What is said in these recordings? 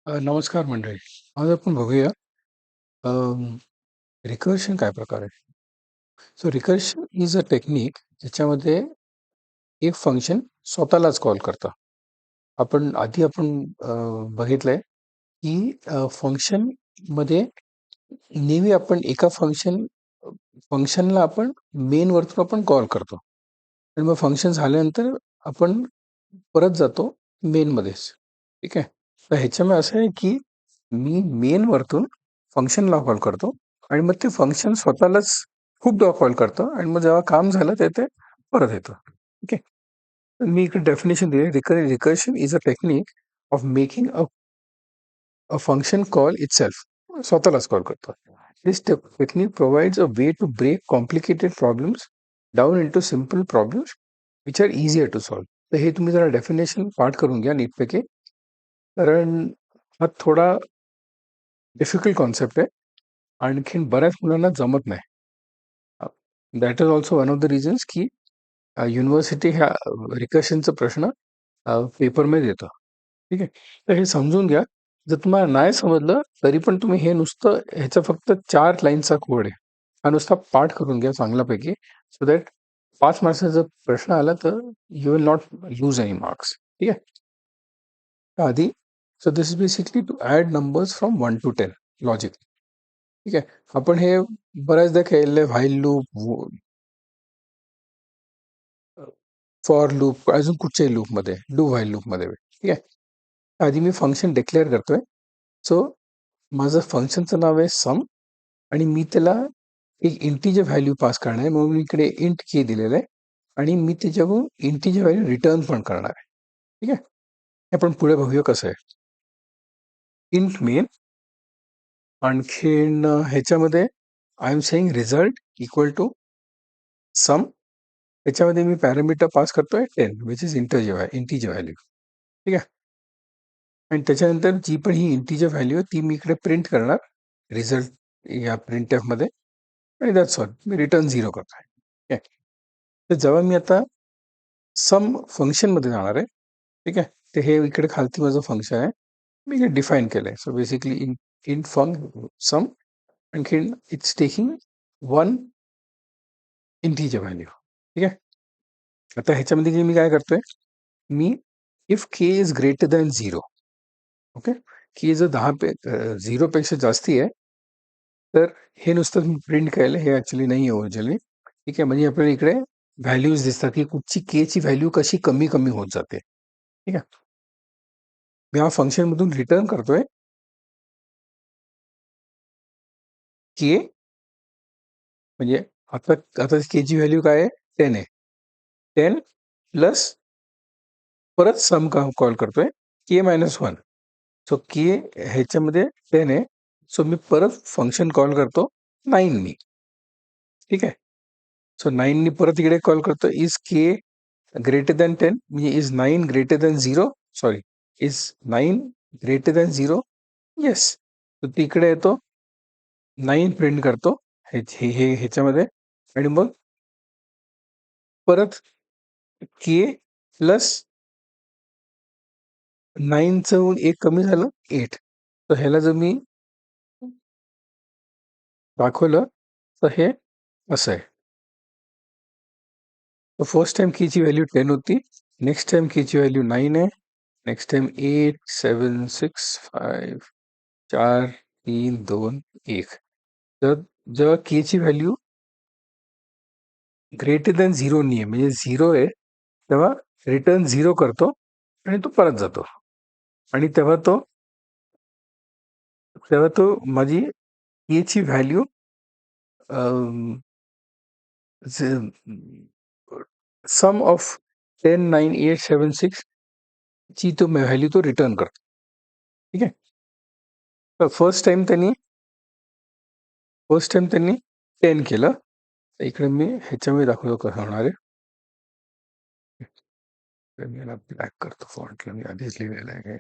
नमस्कार मंडळी. आज आपण बघूया रिकर्शन काय प्रकार आहे. So recursion is a technique ज्याच्यामध्ये एक फंक्शन स्वतःलाच कॉल करतं. आपण बघितलंय की फंक्शनमध्ये नेहमी आपण एका फंक्शनला आपण मेन वरतून आपण कॉल करतो आणि मग फंक्शन झाल्यानंतर आपण परत जातो मेनमध्येच. ठीक आहे. तर ह्याच्यामुळे असं आहे की मी मेन वरतून फंक्शनला कॉल करतो आणि मग ते फंक्शन स्वतःलाच खूपदा कॉल करतं आणि मग जेव्हा काम झालं ते परत येतं. ठीक आहे. तर मी इकडे डेफिनेशन दिली. Recursion is a technique of making a function call itself. स्वतःलाच कॉल करतो. This technique provides a way to break complicated problems down into simple problems which are easier to solve. तर हे तुम्ही जरा डेफिनेशन पाठ करून घ्या नीटपैकी, कारण हा थोडा डिफिकल्ट कॉन्सेप्ट आहे. आणखीन बऱ्याच मुलांना जमत नाही. That is also one of the reasons की युनिव्हर्सिटी ह्या रिकर्शनचा प्रश्न पेपरमध्ये येतो. ठीक आहे. तर हे समजून घ्या. जर तुम्हाला नाही समजलं तरी पण तुम्ही हे नुसतं ह्याचा फक्त 4 लाईनचा कोड आहे. हा नुसता पाठ करून घ्या चांगल्यापैकी, सो दॅट 5 मार्क्सचा जर प्रश्न आला तर you will not lose any marks. ठीक आहे. आधी, so this is basically to add numbers from 1 to 10 logic. ठीक आहे. आपण हे बऱ्याचदा खेळले, व्हाईल लूप, फॉर लूप, अजून कुठच्याही लूपमध्ये, डू व्हाईल लूपमध्ये. ठीक आहे. आधी मी फंक्शन डिक्लेअर करतोय. सो माझं फंक्शनचं नाव आहे सम आणि मी त्याला एक इंटिजर व्हॅल्यू पास करणार आहे, म्हणून मी इकडे इंट के दिलेलं आहे आणि मी त्याच्याकडून इंटिजर व्हॅल्यू रिटर्न पण करणार आहे. ठीक आहे. आपण पुढे बघूया कसं आहे. इंट मेन, आणखीन ह्याच्यामध्ये I am saying result equal to sum. त्याच्यामध्ये मी पॅरामीटर पास करतोय 10 विच इज इंटिजर व्हॅल्यू. ठीक आहे. आणि त्याच्यानंतर जी पण ही इंटिजर व्हॅल्यू आहे ती मी इकडे प्रिंट करणार रिझल्ट या प्रिंट मध्ये, आणि दॅट्स ऑल. मी रिटर्न 0 करतोय. ठीक आहे. तर जेव्हा मी आता सम फंक्शनमध्ये जाणार आहे, ठीक आहे, ते हे इकडे खालती माझं फंक्शन आहे, मी हे डिफाईन केलंय. सो बेसिकली इन सम, आणखीन इट्स टेकिंग 1 इंटिजर व्हॅल्यू. ठीक आहे. आता ह्याच्यामध्ये जे मी काय करतोय, me if K is greater than 0, okay, की जर 0 पेक्षा जास्ती आहे तर हे नुसतं मी प्रिंट केलं, हे ऍक्च्युली नाही आहे ओरिजिनली. ठीक आहे. म्हणजे आपल्याला इकडे व्हॅल्यूज दिसतात की कुठची के ची व्हॅल्यू कशी कमी कमी होत जाते. ठीक आहे. मी हा फंक्शन मधून रिटर्न करतोय के, म्हणजे आता आता के ची व्हॅल्यू काय आहे, 10 आहे. 10 प्लस परत सम कॉल करतोय k-1. सो के ह्याच्यामध्ये 10 आहे. सो मी परत फंक्शन कॉल करतो 9 नी. ठीक आहे. सो 9 नी परत इकडे कॉल करतो, इज के ग्रेटर दॅन 10, म्हणजे is 9 greater than 0, sorry, is 9 greater than 0, yes. तर तिकडे येतो 9 प्रिंट करतो ह्याच्यामध्ये, आणि मग परत के प्लस 9चं 1 कमी झालं 8. तर ह्याला जर मी दाखवलं तर हे असं आहे. तर फर्स्ट टाइम कीची व्हॅल्यू 10 होती, नेक्स्ट टाइम कीची व्हॅल्यू 9 आहे, नेक्स्ट टाइम 8 7 6 5 4 3 2 1. तर जेव्हा ची व्हॅल्यू ग्रेटर दॅन 0 नाही आहे, म्हणजे 0 आहे, तेव्हा रिटर्न 0 करतो आणि तो परत जातो. आणि तेव्हा तो माझी ची व्हॅल्यू सम ऑफ 10 9 8 7 6 ची तो व्हॅल्यू तो रिटर्न करतो. ठीक आहे. तर फर्स्ट टाइम त्यांनी 10 केलं. इकडे मी ह्याच्यामध्ये दाखवतो कसं होणार आहे. तर मी याला ब्लॅक करतो, फॉन्टला मी आधीच लिहिलेलं आहे.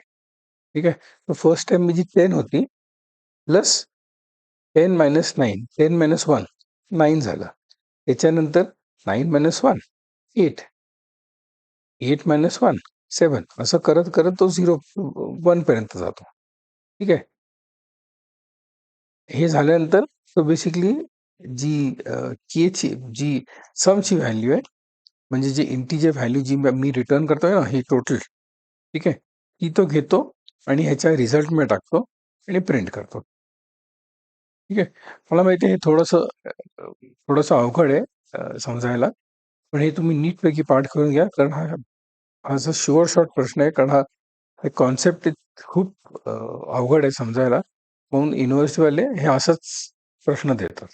ठीक आहे. तर फर्स्ट टाइम माझी 10 होती, प्लस 10 मायनस 9, 10 मायनस 1 9 झालं. त्याच्यानंतर 9 मायनस 1 8, 8 मायनस 1 7, असं करत करत तो 0 1 पर्यंत जातो. ठीक आहे. हे झाल्यानंतर तो बेसिकली जी केची जी समची व्हॅल्यू आहे, म्हणजे जी इंटिजर व्हॅल्यू जी मी रिटर्न करतोय ना, ही टोटल, ठीक आहे, ती तो घेतो आणि ह्याच्या रिझल्टमध्ये टाकतो आणि प्रिंट करतो. ठीक आहे. मला माहिती आहे हे थोडंसं अवघड आहे समजायला, पण हे तुम्ही नीटपैकी पाठ करून घ्या, कारण हा हा असा शुअर शॉर्ट प्रश्न आहे, कारण हा कॉन्सेप्ट खूप अवघड आहे समजायला. म्हणून युनिव्हर्सिटीवाले हे असाच प्रश्न देतात.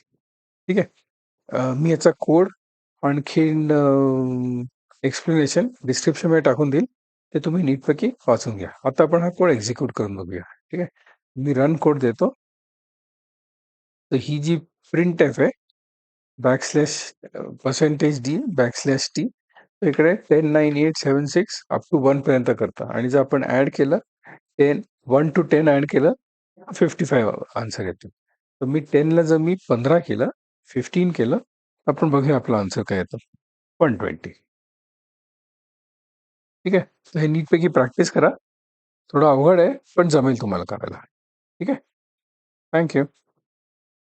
ठीक आहे. मी याचा कोड आणखीन एक्सप्लेनेशन डिस्क्रिप्शनमध्ये टाकून देईल, ते तुम्ही नीटपैकी वाचून घ्या. आता आपण हा कोड एक्झिक्यूट करून बघूया. ठीक आहे. मी रन कोड देतो. तर ही जी प्रिंट एफ आहे, बॅकस्लॅश %d बॅकस्लॅश t, इकडे 109876 अप टू 1 पर्यंत करतं, आणि जर आपण ऍड केलं 1 to 10 ऍड केलं 55 आन्सर येतो. तर मी 10ला जर मी 15 केलं, 15 केलं, आपण बघूया आपला आन्सर काय येतो. 120. ठीक आहे. तर हे नीटपैकी प्रॅक्टिस करा. थोडं अवघड आहे, पण जमेल तुम्हाला करायला. ठीक आहे. थँक्यू.